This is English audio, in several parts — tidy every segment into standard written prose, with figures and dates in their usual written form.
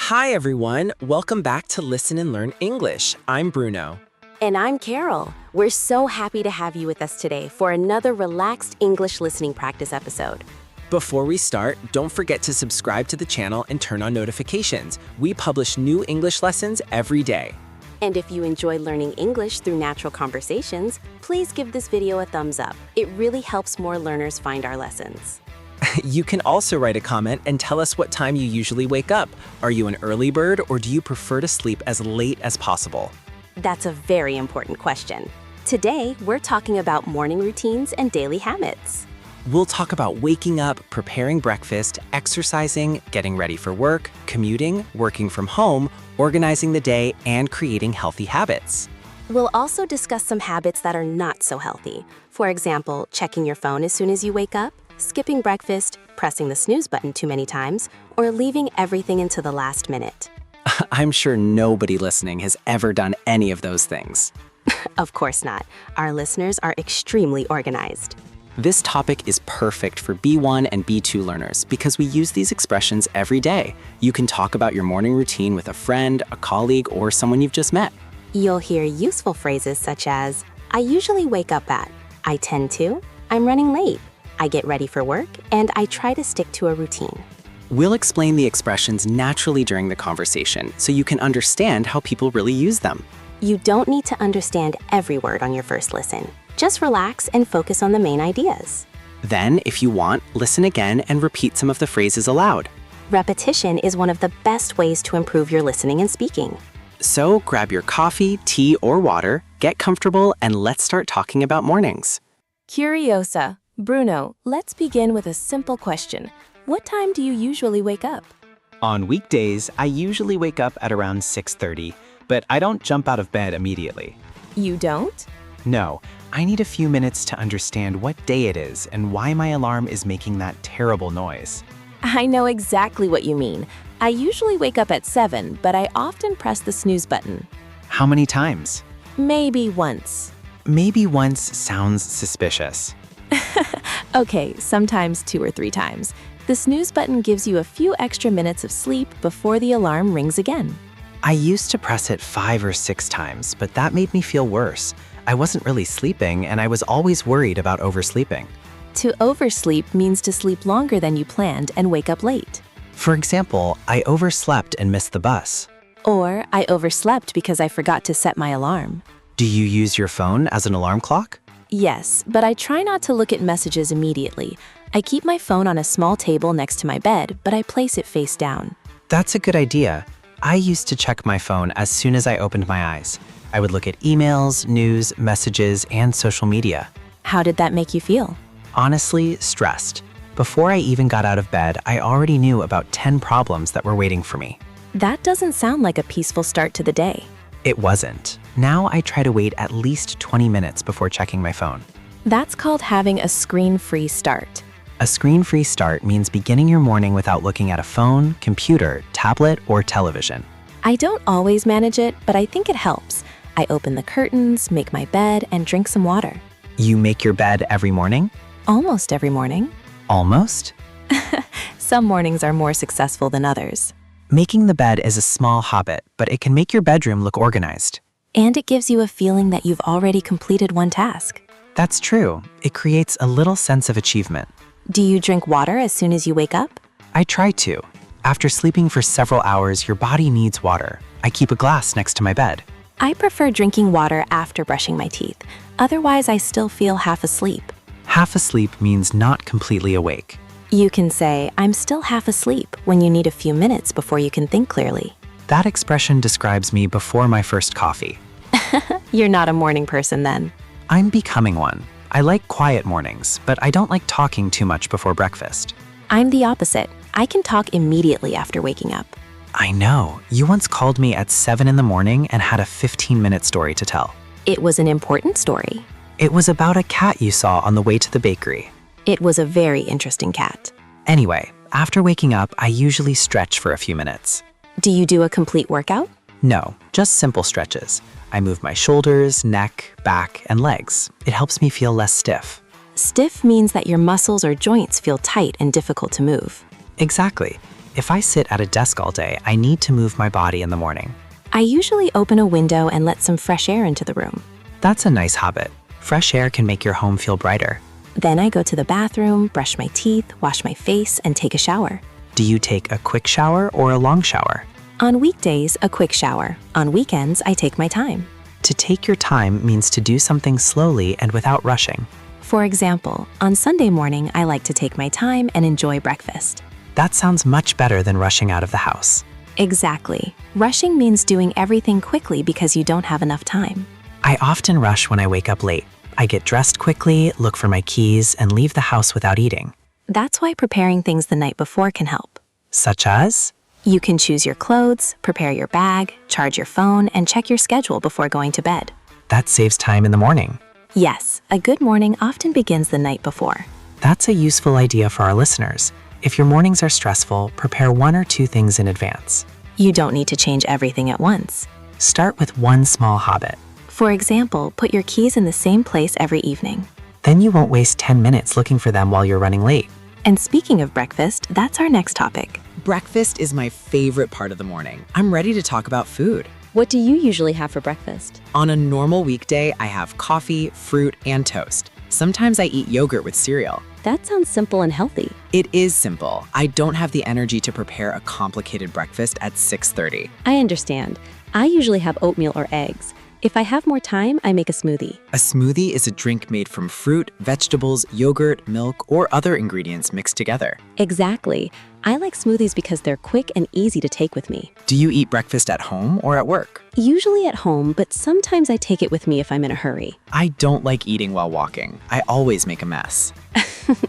Hi, everyone. Welcome back to Listen and Learn English. I'm Bruno. And I'm Carol. We're so happy to have you with us today for another relaxed English listening practice episode. Before we start, don't forget to subscribe to the channel and turn on notifications. We publish new English lessons every day. And if you enjoy learning English through natural conversations, please give this video a thumbs up. It really helps more learners find our lessons. You can also write a comment and tell us what time you usually wake up. Are you an early bird or do you prefer to sleep as late as possible? That's a very important question. Today, we're talking about morning routines and daily habits. We'll talk about waking up, preparing breakfast, exercising, getting ready for work, commuting, working from home, organizing the day, and creating healthy habits. We'll also discuss some habits that are not so healthy. For example, checking your phone as soon as you wake up, skipping breakfast, pressing the snooze button too many times, or leaving everything until the last minute. I'm sure nobody listening has ever done any of those things. Of course not. Our listeners are extremely organized. This topic is perfect for B1 and B2 learners because we use these expressions every day. You can talk about your morning routine with a friend, a colleague, or someone you've just met. You'll hear useful phrases such as, I usually wake up at, I tend to, I'm running late, I get ready for work, and I try to stick to a routine. We'll explain the expressions naturally during the conversation so you can understand how people really use them. You don't need to understand every word on your first listen. Just relax and focus on the main ideas. Then, if you want, listen again and repeat some of the phrases aloud. Repetition is one of the best ways to improve your listening and speaking. So grab your coffee, tea, or water, get comfortable, and let's start talking about mornings. Curiosa. Bruno, let's begin with a simple question. What time do you usually wake up? On weekdays, I usually wake up at around 6:30, but I don't jump out of bed immediately. You don't? No, I need a few minutes to understand what day it is and why my alarm is making that terrible noise. I know exactly what you mean. I usually wake up at 7, but I often press the snooze button. How many times? Maybe once. Maybe once sounds suspicious. Okay, sometimes 2 or 3 times. The snooze button gives you a few extra minutes of sleep before the alarm rings again. I used to press it 5 or 6 times, but that made me feel worse. I wasn't really sleeping, and I was always worried about oversleeping. To oversleep means to sleep longer than you planned and wake up late. For example, I overslept and missed the bus. Or I overslept because I forgot to set my alarm. Do you use your phone as an alarm clock? Yes, but I try not to look at messages immediately. I keep my phone on a small table next to my bed, but I place it face down. That's a good idea. I used to check my phone as soon as I opened my eyes. I would look at emails, news, messages, and social media. How did that make you feel? Honestly, stressed. Before I even got out of bed, I already knew about 10 problems that were waiting for me. That doesn't sound like a peaceful start to the day. It wasn't. Now I try to wait at least 20 minutes before checking my phone. That's called having a screen-free start. A screen-free start means beginning your morning without looking at a phone, computer, tablet, or television. I don't always manage it, but I think it helps. I open the curtains, make my bed, and drink some water. You make your bed every morning? Almost every morning. Almost? Some mornings are more successful than others. Making the bed is a small habit, but it can make your bedroom look organized. And it gives you a feeling that you've already completed one task. That's true. It creates a little sense of achievement. Do you drink water as soon as you wake up? I try to. After sleeping for several hours, your body needs water. I keep a glass next to my bed. I prefer drinking water after brushing my teeth. Otherwise, I still feel half asleep. Half asleep means not completely awake. You can say, I'm still half asleep when you need a few minutes before you can think clearly. That expression describes me before my first coffee. You're not a morning person then. I'm becoming one. I like quiet mornings, but I don't like talking too much before breakfast. I'm the opposite. I can talk immediately after waking up. I know. You once called me at 7 in the morning and had a 15-minute story to tell. It was an important story. It was about a cat you saw on the way to the bakery. It was a very interesting cat. Anyway, after waking up, I usually stretch for a few minutes. Do you do a complete workout? No, just simple stretches. I move my shoulders, neck, back, and legs. It helps me feel less stiff. Stiff means that your muscles or joints feel tight and difficult to move. Exactly. If I sit at a desk all day, I need to move my body in the morning. I usually open a window and let some fresh air into the room. That's a nice habit. Fresh air can make your home feel brighter. Then I go to the bathroom, brush my teeth, wash my face, and take a shower. Do you take a quick shower or a long shower? On weekdays, a quick shower. On weekends, I take my time. To take your time means to do something slowly and without rushing. For example, on Sunday morning, I like to take my time and enjoy breakfast. That sounds much better than rushing out of the house. Exactly. Rushing means doing everything quickly because you don't have enough time. I often rush when I wake up late. I get dressed quickly, look for my keys, and leave the house without eating. That's why preparing things the night before can help. Such as? You can choose your clothes, prepare your bag, charge your phone, and check your schedule before going to bed. That saves time in the morning. Yes, a good morning often begins the night before. That's a useful idea for our listeners. If your mornings are stressful, prepare 1 or 2 things in advance. You don't need to change everything at once. Start with one small habit. For example, put your keys in the same place every evening. Then you won't waste 10 minutes looking for them while you're running late. And speaking of breakfast, that's our next topic. Breakfast is my favorite part of the morning. I'm ready to talk about food. What do you usually have for breakfast? On a normal weekday, I have coffee, fruit, and toast. Sometimes I eat yogurt with cereal. That sounds simple and healthy. It is simple. I don't have the energy to prepare a complicated breakfast at 6:30. I understand. I usually have oatmeal or eggs. If I have more time, I make a smoothie. A smoothie is a drink made from fruit, vegetables, yogurt, milk, or other ingredients mixed together. Exactly. I like smoothies because they're quick and easy to take with me. Do you eat breakfast at home or at work? Usually at home, but sometimes I take it with me if I'm in a hurry. I don't like eating while walking. I always make a mess.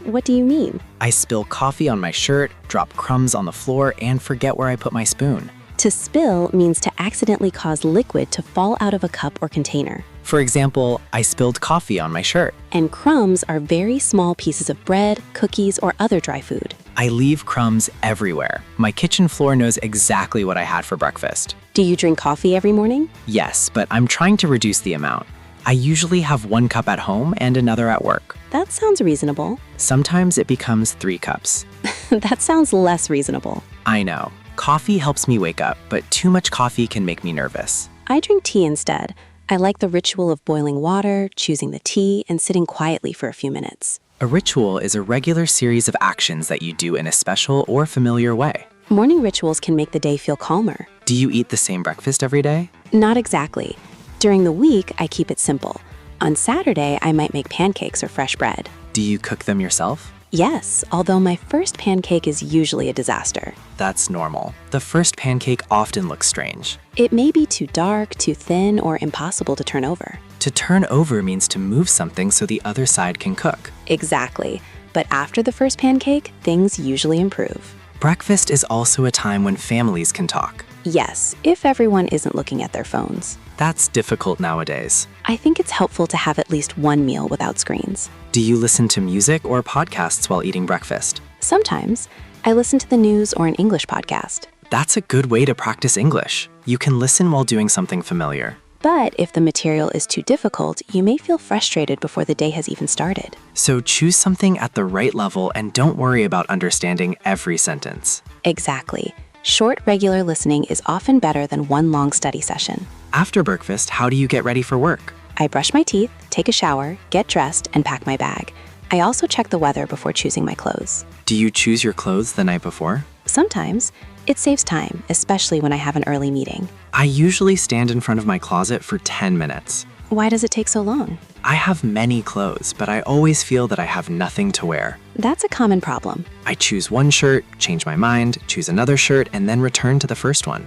What do you mean? I spill coffee on my shirt, drop crumbs on the floor, and forget where I put my spoon. To spill means to accidentally cause liquid to fall out of a cup or container. For example, I spilled coffee on my shirt. And crumbs are very small pieces of bread, cookies, or other dry food. I leave crumbs everywhere. My kitchen floor knows exactly what I had for breakfast. Do you drink coffee every morning? Yes, but I'm trying to reduce the amount. I usually have 1 cup at home and another at work. That sounds reasonable. Sometimes it becomes 3 cups. That sounds less reasonable. I know. Coffee helps me wake up, but too much coffee can make me nervous. I drink tea instead. I like the ritual of boiling water, choosing the tea, and sitting quietly for a few minutes. A ritual is a regular series of actions that you do in a special or familiar way. Morning rituals can make the day feel calmer. Do you eat the same breakfast every day? Not exactly. During the week, I keep it simple. On Saturday, I might make pancakes or fresh bread. Do you cook them yourself? Yes, although my first pancake is usually a disaster. That's normal. The first pancake often looks strange. It may be too dark, too thin, or impossible to turn over. To turn over means to move something so the other side can cook. Exactly. But after the first pancake, things usually improve. Breakfast is also a time when families can talk. Yes, if everyone isn't looking at their phones. That's difficult nowadays. I think it's helpful to have at least one meal without screens. Do you listen to music or podcasts while eating breakfast? Sometimes, I listen to the news or an English podcast. That's a good way to practice English. You can listen while doing something familiar. But if the material is too difficult, you may feel frustrated before the day has even started. So choose something at the right level and don't worry about understanding every sentence. Exactly. Short, regular listening is often better than one long study session. After breakfast, how do you get ready for work? I brush my teeth, take a shower, get dressed, and pack my bag. I also check the weather before choosing my clothes. Do you choose your clothes the night before? Sometimes, it saves time, especially when I have an early meeting. I usually stand in front of my closet for 10 minutes. Why does it take so long? I have many clothes, but I always feel that I have nothing to wear. That's a common problem. I choose one shirt, change my mind, choose another shirt, and then return to the first one.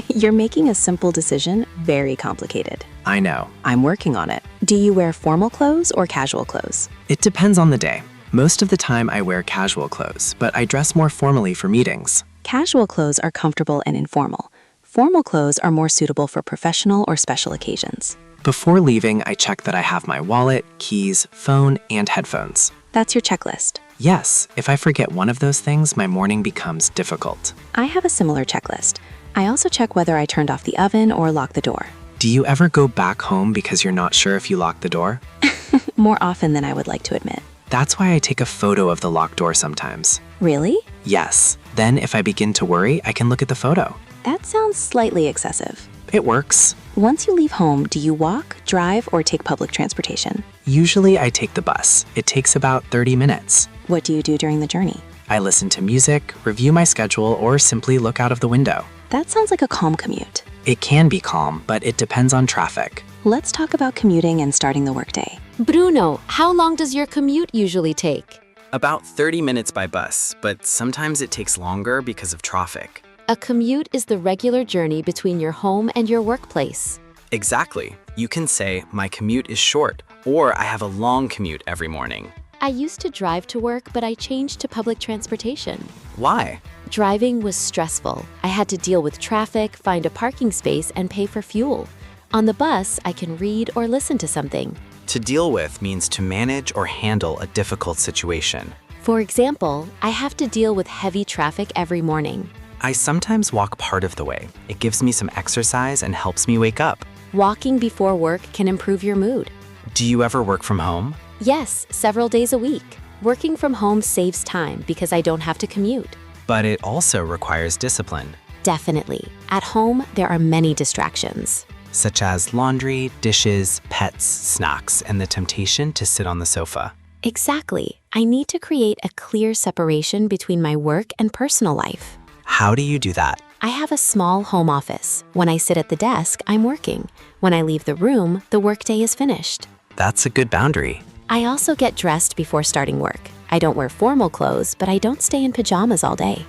You're making a simple decision very complicated. I know. I'm working on it. Do you wear formal clothes or casual clothes? It depends on the day. Most of the time I wear casual clothes, but I dress more formally for meetings. Casual clothes are comfortable and informal. Formal clothes are more suitable for professional or special occasions. Before leaving, I check that I have my wallet, keys, phone, and headphones. That's your checklist. Yes, if I forget one of those things, my morning becomes difficult. I have a similar checklist. I also check whether I turned off the oven or locked the door. Do you ever go back home because you're not sure if you locked the door? More often than I would like to admit. That's why I take a photo of the locked door sometimes. Really? Yes. Then if I begin to worry, I can look at the photo. That sounds slightly excessive. It works. Once you leave home, do you walk, drive, or take public transportation? Usually I take the bus. It takes about 30 minutes. What do you do during the journey? I listen to music, review my schedule, or simply look out of the window. That sounds like a calm commute. It can be calm, but it depends on traffic. Let's talk about commuting and starting the workday. Bruno, how long does your commute usually take? About 30 minutes by bus, but sometimes it takes longer because of traffic. A commute is the regular journey between your home and your workplace. Exactly. You can say, my commute is short, or I have a long commute every morning. I used to drive to work, but I changed to public transportation. Why? Driving was stressful. I had to deal with traffic, find a parking space, and pay for fuel. On the bus, I can read or listen to something. To deal with means to manage or handle a difficult situation. For example, I have to deal with heavy traffic every morning. I sometimes walk part of the way. It gives me some exercise and helps me wake up. Walking before work can improve your mood. Do you ever work from home? Yes, several days a week. Working from home saves time because I don't have to commute. But it also requires discipline, Definitely. At home, there are many distractions. such as laundry, dishes, pets, snacks, and the temptation to sit on the sofa. Exactly. I need to create a clear separation between my work and personal life. How do you do that? I have a small home office. When I sit at the desk, I'm working. When I leave the room, the workday is finished. That's a good boundary. I also get dressed before starting work. I don't wear formal clothes, but I don't stay in pajamas all day.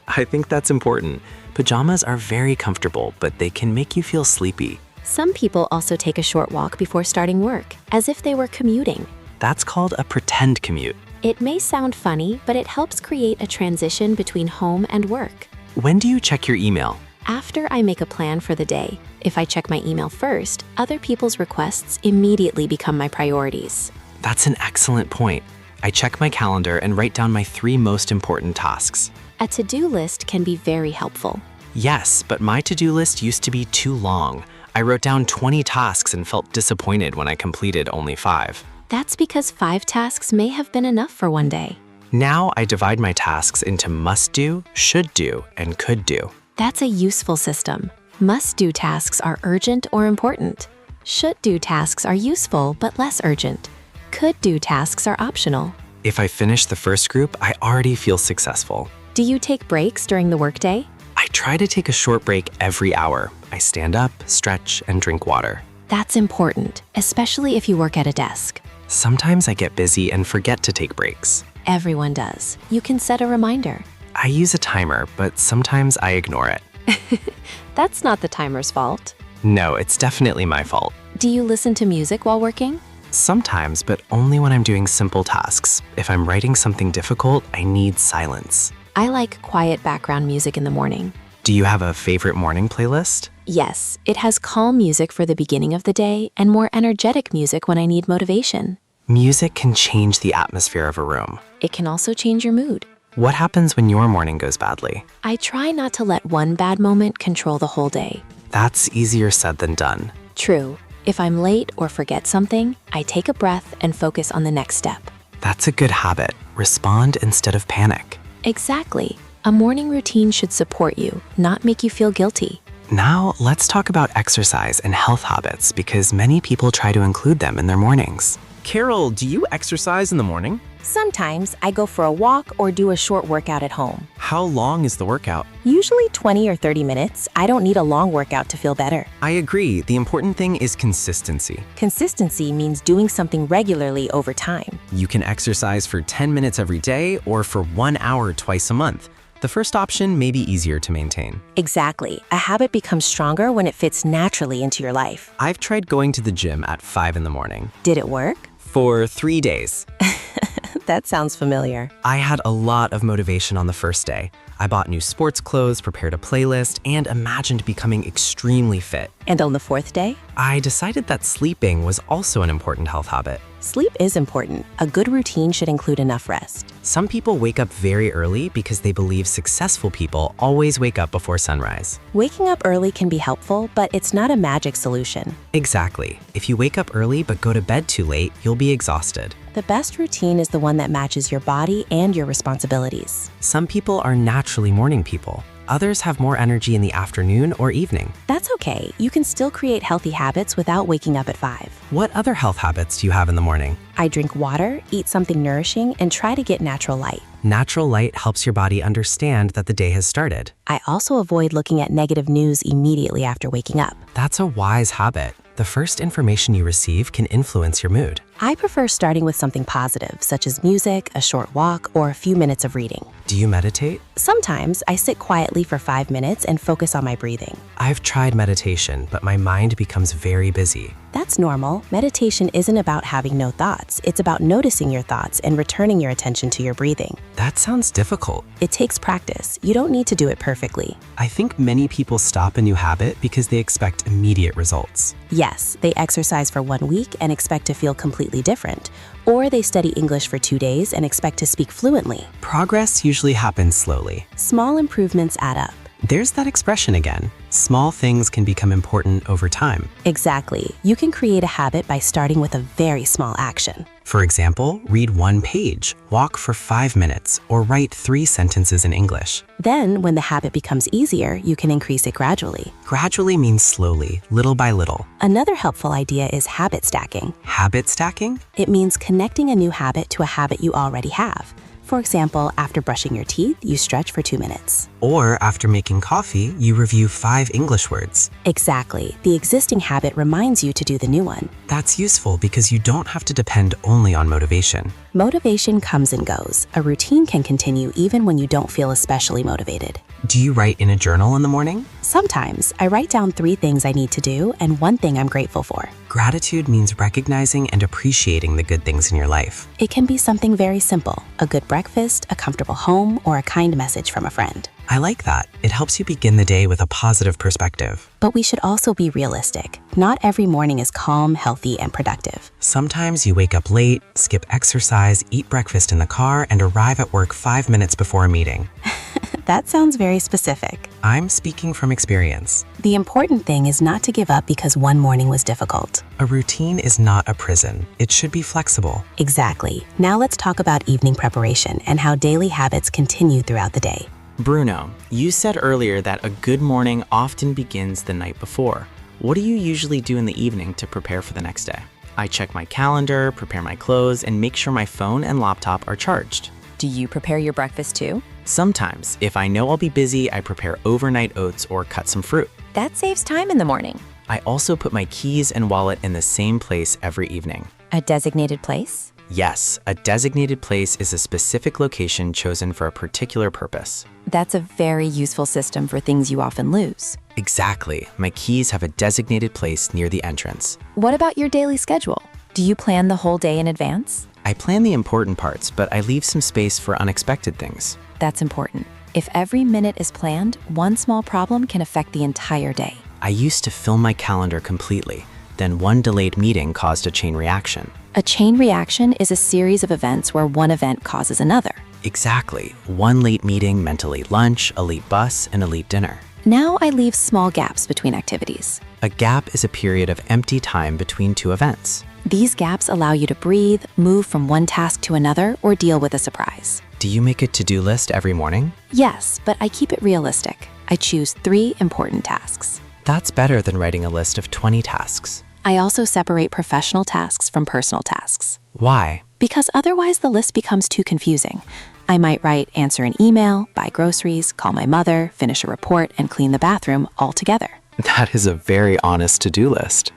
I think that's important. Pajamas are very comfortable, but they can make you feel sleepy. Some people also take a short walk before starting work, as if they were commuting. That's called a pretend commute. It may sound funny, but it helps create a transition between home and work. When do you check your email? After I make a plan for the day, if I check my email first, other people's requests immediately become my priorities. That's an excellent point. I check my calendar and write down my 3 most important tasks. A to-do list can be very helpful. Yes, but my to-do list used to be too long. I wrote down 20 tasks and felt disappointed when I completed only 5. That's because 5 tasks may have been enough for one day. Now I divide my tasks into must do, should do, and could do. That's a useful system. Must-do tasks are urgent or important. Should-do tasks are useful but less urgent. Could-do tasks are optional. If I finish the first group, I already feel successful. Do you take breaks during the workday? I try to take a short break every hour. I stand up, stretch, and drink water. That's important, especially if you work at a desk. Sometimes I get busy and forget to take breaks. Everyone does. You can set a reminder. I use a timer, but sometimes I ignore it. That's not the timer's fault. No, it's definitely my fault. Do you listen to music while working? Sometimes, but only when I'm doing simple tasks. If I'm writing something difficult, I need silence. I like quiet background music in the morning. Do you have a favorite morning playlist? Yes, it has calm music for the beginning of the day and more energetic music when I need motivation. Music can change the atmosphere of a room. It can also change your mood. What happens when your morning goes badly? I try not to let one bad moment control the whole day. That's easier said than done. True. If I'm late or forget something, I take a breath and focus on the next step. That's a good habit. Respond instead of panic. Exactly. A morning routine should support you, not make you feel guilty. Now, let's talk about exercise and health habits because many people try to include them in their mornings. Carol, do you exercise in the morning? Sometimes I go for a walk or do a short workout at home. How long is the workout? Usually 20 or 30 minutes. I don't need a long workout to feel better. I agree. The important thing is consistency. Consistency means doing something regularly over time. You can exercise for 10 minutes every day or for 1 hour twice a month. The first option may be easier to maintain. Exactly. A habit becomes stronger when it fits naturally into your life. I've tried going to the gym at 5 in the morning. Did it work? For 3 days. That sounds familiar. I had a lot of motivation on the first day. I bought new sports clothes, prepared a playlist, and imagined becoming extremely fit. And on the 4th day? I decided that sleeping was also an important health habit. Sleep is important. A good routine should include enough rest. Some people wake up very early because they believe successful people always wake up before sunrise. Waking up early can be helpful, but it's not a magic solution. Exactly. If you wake up early but go to bed too late, you'll be exhausted. The best routine is the one that matches your body and your responsibilities. Some people are naturally morning people. Others have more energy in the afternoon or evening. That's okay. You can still create healthy habits without waking up at 5. What other health habits do you have in the morning? I drink water, eat something nourishing, and try to get natural light. Natural light helps your body understand that the day has started. I also avoid looking at negative news immediately after waking up. That's a wise habit. The first information you receive can influence your mood. I prefer starting with something positive, such as music, a short walk, or a few minutes of reading. Do you meditate? Sometimes I sit quietly for 5 minutes and focus on my breathing. I've tried meditation, but my mind becomes very busy. That's normal. Meditation isn't about having no thoughts. It's about noticing your thoughts and returning your attention to your breathing. That sounds difficult. It takes practice. You don't need to do it perfectly. I think many people stop a new habit because they expect immediate results. Yes, they exercise for 1 week and expect to feel completely different. Or they study English for 2 days and expect to speak fluently. Progress usually happens slowly. Small improvements add up. There's that expression again. Small things can become important over time. Exactly. You can create a habit by starting with a very small action. For example, read 1 page, walk for 5 minutes, or write 3 sentences in English. Then, when the habit becomes easier, you can increase it gradually. Gradually means slowly, little by little. Another helpful idea is habit stacking. Habit stacking? It means connecting a new habit to a habit you already have. For example, after brushing your teeth, you stretch for 2 minutes. Or after making coffee, you review 5 English words. Exactly. The existing habit reminds you to do the new one. That's useful because you don't have to depend only on motivation. Motivation comes and goes. A routine can continue even when you don't feel especially motivated. Do you write in a journal in the morning? Sometimes I write down 3 things I need to do and 1 thing I'm grateful for. Gratitude means recognizing and appreciating the good things in your life. It can be something very simple: a good breakfast, a comfortable home, or a kind message from a friend. I like that. It helps you begin the day with a positive perspective. But we should also be realistic. Not every morning is calm, healthy, and productive. Sometimes you wake up late, skip exercise, eat breakfast in the car, and arrive at work 5 minutes before a meeting. That sounds very specific. I'm speaking from experience. The important thing is not to give up because one morning was difficult. A routine is not a prison. It should be flexible. Exactly. Now let's talk about evening preparation and how daily habits continue throughout the day. Bruno, you said earlier that a good morning often begins the night before. What do you usually do in the evening to prepare for the next day? I check my calendar, prepare my clothes, and make sure my phone and laptop are charged. Do you prepare your breakfast too? Sometimes, if I know I'll be busy, I prepare overnight oats or cut some fruit. That saves time in the morning. I also put my keys and wallet in the same place every evening. A designated place? Yes, a designated place is a specific location chosen for a particular purpose. That's a very useful system for things you often lose. Exactly. My keys have a designated place near the entrance. What about your daily schedule? Do you plan the whole day in advance? I plan the important parts, but I leave some space for unexpected things. That's important. If every minute is planned, one small problem can affect the entire day. I used to fill my calendar completely. Then one delayed meeting caused a chain reaction. A chain reaction is a series of events where one event causes another. Exactly. One late meeting meant a late lunch, a late bus, and a late dinner. Now I leave small gaps between activities. A gap is a period of empty time between 2 events. These gaps allow you to breathe, move from one task to another, or deal with a surprise. Do you make a to-do list every morning? Yes, but I keep it realistic. I choose 3 important tasks. That's better than writing a list of 20 tasks. I also separate professional tasks from personal tasks. Why? Because otherwise the list becomes too confusing. I might write answer an email, buy groceries, call my mother, finish a report, and clean the bathroom all together. That is a very honest to-do list.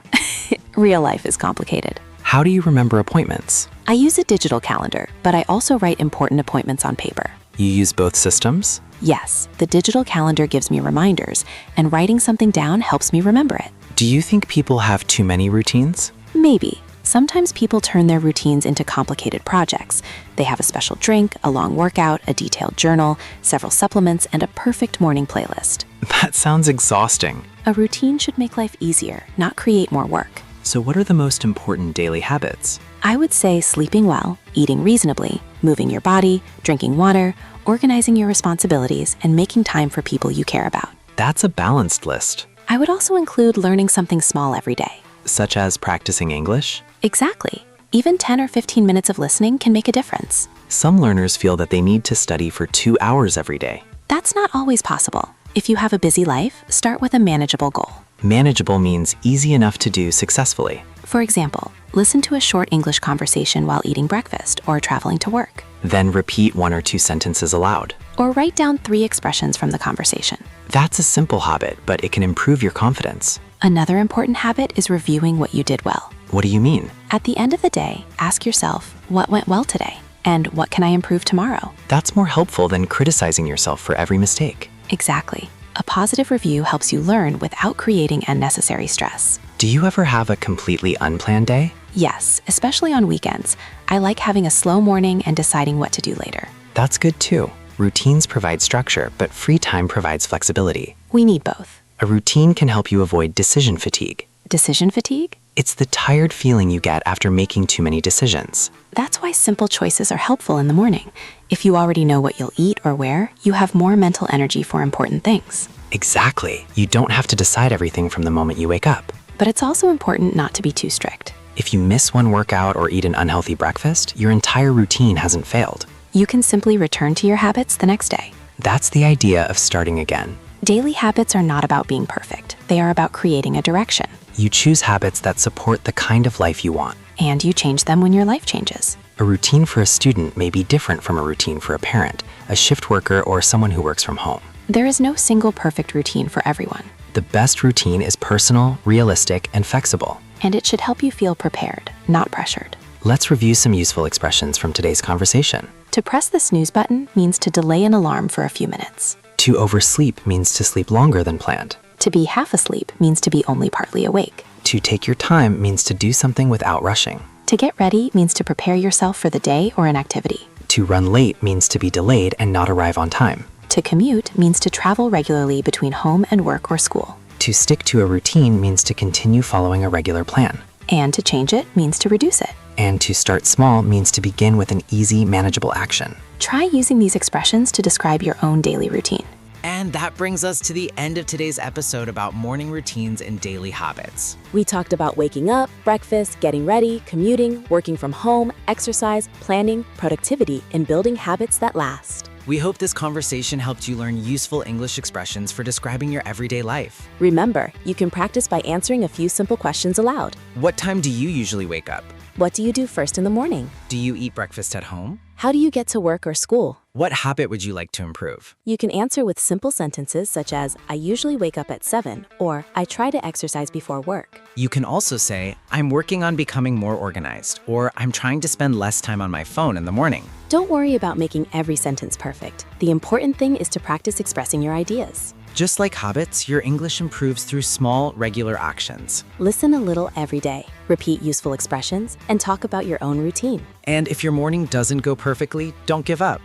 Real life is complicated. How do you remember appointments? I use a digital calendar, but I also write important appointments on paper. You use both systems? Yes, the digital calendar gives me reminders, and writing something down helps me remember it. Do you think people have too many routines? Maybe. Sometimes people turn their routines into complicated projects. They have a special drink, a long workout, a detailed journal, several supplements, and a perfect morning playlist. That sounds exhausting. A routine should make life easier, not create more work. So what are the most important daily habits? I would say sleeping well, eating reasonably, moving your body, drinking water, organizing your responsibilities, and making time for people you care about. That's a balanced list. I would also include learning something small every day. Such as practicing English? Exactly. Even 10 or 15 minutes of listening can make a difference. Some learners feel that they need to study for 2 hours every day. That's not always possible. If you have a busy life, start with a manageable goal. Manageable means easy enough to do successfully. For example, listen to a short English conversation while eating breakfast or traveling to work. Then repeat 1 or 2 sentences aloud. Or write down 3 expressions from the conversation. That's a simple habit, but it can improve your confidence. Another important habit is reviewing what you did well. What do you mean? At the end of the day, ask yourself, what went well today? And what can I improve tomorrow? That's more helpful than criticizing yourself for every mistake. Exactly. A positive review helps you learn without creating unnecessary stress. Do you ever have a completely unplanned day? Yes, especially on weekends. I like having a slow morning and deciding what to do later. That's good too. Routines provide structure, but free time provides flexibility. We need both. A routine can help you avoid decision fatigue. Decision fatigue? It's the tired feeling you get after making too many decisions. That's why simple choices are helpful in the morning. If you already know what you'll eat or wear, you have more mental energy for important things. Exactly. You don't have to decide everything from the moment you wake up. But it's also important not to be too strict. If you miss one workout or eat an unhealthy breakfast, your entire routine hasn't failed. You can simply return to your habits the next day. That's the idea of starting again. Daily habits are not about being perfect. They are about creating a direction. You choose habits that support the kind of life you want. And you change them when your life changes. A routine for a student may be different from a routine for a parent, a shift worker, or someone who works from home. There is no single perfect routine for everyone. The best routine is personal, realistic, and flexible. And it should help you feel prepared, not pressured. Let's review some useful expressions from today's conversation. To press the snooze button means to delay an alarm for a few minutes. To oversleep means to sleep longer than planned. To be half asleep means to be only partly awake. To take your time means to do something without rushing. To get ready means to prepare yourself for the day or an activity. To run late means to be delayed and not arrive on time. To commute means to travel regularly between home and work or school. To stick to a routine means to continue following a regular plan. And to change it means to reduce it. And to start small means to begin with an easy, manageable action. Try using these expressions to describe your own daily routine. And that brings us to the end of today's episode about morning routines and daily habits. We talked about waking up, breakfast, getting ready, commuting, working from home, exercise, planning, productivity, and building habits that last. We hope this conversation helped you learn useful English expressions for describing your everyday life. Remember, you can practice by answering a few simple questions aloud. What time do you usually wake up? What do you do first in the morning? Do you eat breakfast at home? How do you get to work or school? What habit would you like to improve? You can answer with simple sentences such as, I usually wake up at 7, or I try to exercise before work. You can also say, I'm working on becoming more organized, or I'm trying to spend less time on my phone in the morning. Don't worry about making every sentence perfect. The important thing is to practice expressing your ideas. Just like habits, your English improves through small, regular actions. Listen a little every day, repeat useful expressions, and talk about your own routine. And if your morning doesn't go perfectly, don't give up.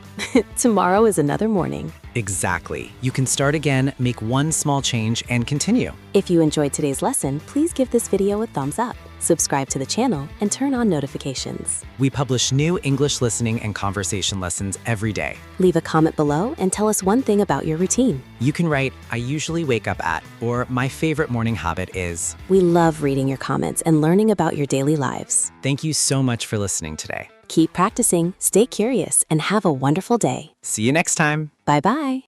Tomorrow is another morning. Exactly. You can start again, make one small change, and continue. If you enjoyed today's lesson, please give this video a thumbs up, subscribe to the channel, and turn on notifications. We publish new English listening and conversation lessons every day. Leave a comment below and tell us one thing about your routine. You can write, I usually wake up at, or my favorite morning habit is. We love reading your comments and learning about your daily lives. Thank you so much for listening today. Keep practicing, stay curious, and have a wonderful day. See you next time. Bye-bye.